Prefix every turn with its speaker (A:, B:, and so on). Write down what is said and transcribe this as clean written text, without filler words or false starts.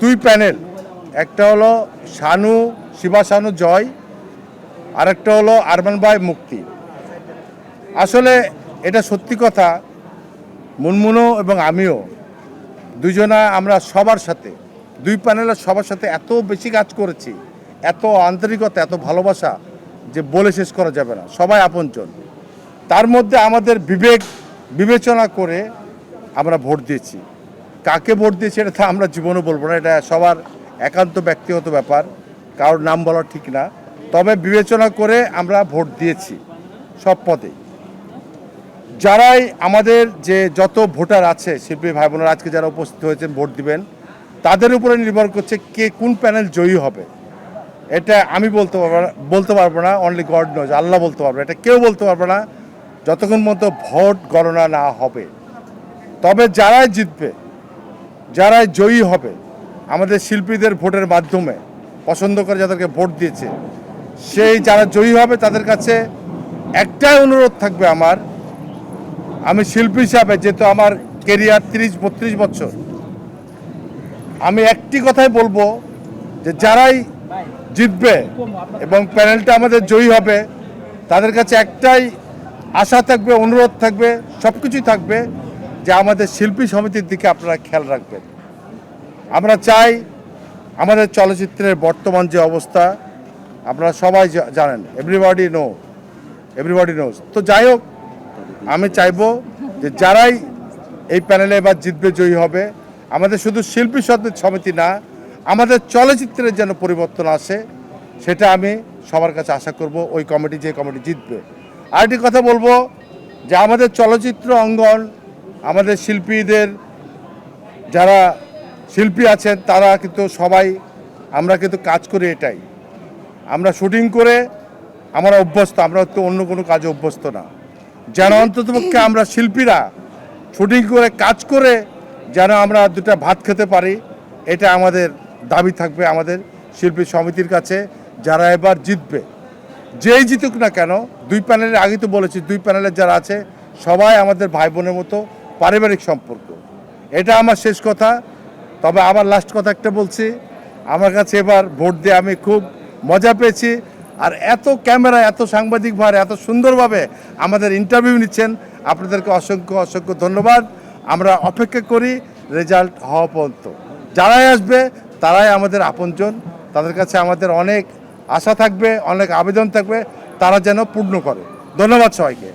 A: দুই প্যানেল, একটা হলো শানু, শিবা শানু জয়, আর একটা হলো আরমান ভাই মুক্তি। আসলে এটা সত্যি কথা, মুনমুনও এবং আমিও দুজনা আমরা সবার সাথে, দুই প্যানেলের সবার সাথে এত বেশি কাজ করেছি, এত আন্তরিকতা, এত ভালোবাসা যে বলে শেষ করা যাবে না। সবাই আপনজন। তার মধ্যে আমাদের বিবেচনা করে আমরা ভোট দিয়েছি। কাকে ভোট দিয়েছি এটা তো আমরা জীবনে বলবো না, এটা সবার একান্ত ব্যক্তিগত ব্যাপার, কারোর নাম বলা ঠিক না। তবে বিবেচনা করে আমরা ভোট দিয়েছি সব পদে। যারাই আমাদের যে যত ভোটার আছে, শিল্পী ভাই বোনেরা আজকে যারা উপস্থিত হয়েছেন ভোট দিবেন, তাদের উপরে নির্ভর করছে কে কোন প্যানেল জয়ী হবে। এটা আমি বলতে পারবো না, অনলি গড নোজ, আল্লাহ বলতে পারবে, এটা কেউ বলতে পারবে না যতক্ষণ মতো ভোট গণনা না হবে। তবে যারাই জিতবে, যারাই জয়ী হবে, আমাদের শিল্পীদের ভোটের মাধ্যমে পছন্দ করে যাদেরকে ভোট দিয়েছে, সেই যারা জয়ী হবে তাদের কাছে একটাই অনুরোধ থাকবে আমার, আমি শিল্পী হিসাবে যেহেতু আমার কেরিয়ার 30-32 বছর, আমি একটি কথাই বলবো যে যারাই জিতবে এবং প্যানেলটা আমাদের জয়ী হবে, তাদের কাছে একটাই আশা থাকবে, অনুরোধ থাকবে, সব কিছুই থাকবে যে আমাদের শিল্পী সমিতির দিকে আপনারা খেয়াল রাখবেন। আমরা চাই আমাদের চলচ্চিত্রের বর্তমান যে অবস্থা আপনারা সবাই জানেন, এভরিবডি নোজ। তো যাই হোক, আমি চাইবো যে যারাই এই প্যানেলে এবার জিতবে, জয়ী হবে, আমাদের শুধু শিল্পী সমিতি না, আমাদের চলচ্চিত্রের যেন পরিবর্তন আসে, সেটা আমি সবার কাছে আশা করব। ওই কমিটি, যে কমিটি জিতবে। আরেকটি কথা বলবো যে আমাদের চলচ্চিত্র অঙ্গন, আমাদের শিল্পীদের যারা শিল্পী আছেন তারা কিন্তু সবাই, আমরা কিন্তু কাজ করি এটাই, আমরা শুটিং করে আমরা অভ্যস্ত, আমরা তো অন্য কোনো কাজে অভ্যস্ত না। যেন অন্ততপক্ষে আমরা শিল্পীরা শুটিং করে কাজ করে যেন আমরা দুটা ভাত খেতে পারি, এটা আমাদের দাবি থাকবে আমাদের শিল্পী সমিতির কাছে। যারা এবার জিতবে, যেই জিতুক না কেন, দুই প্যানেলের আগে তো বলেছি, দুই প্যানেলের যারা আছে সবাই আমাদের ভাই বোনের মতো পারিবারিক সম্পর্ক, এটা আমার শেষ কথা। তবে আবার লাস্ট কথা একটা বলছি, আমার কাছে এবার ভোট দিয়ে আমি খুব মজা পেয়েছি। আর এত ক্যামেরা, এত সাংবাদিক ভাই এত সুন্দরভাবে আমাদের ইন্টারভিউ নিচ্ছেন, আপনাদেরকে অসংখ্য ধন্যবাদ। আমরা অপেক্ষা করি রেজাল্ট হওয়া পর্যন্ত। যারাই আসবে তারাই আমাদের আপনজন, তাদের কাছে আমাদের অনেক আশা থাকবে, অনেক আবেদন থাকবে, তারা যেন পূর্ণ করে। ধন্যবাদ সবাইকে।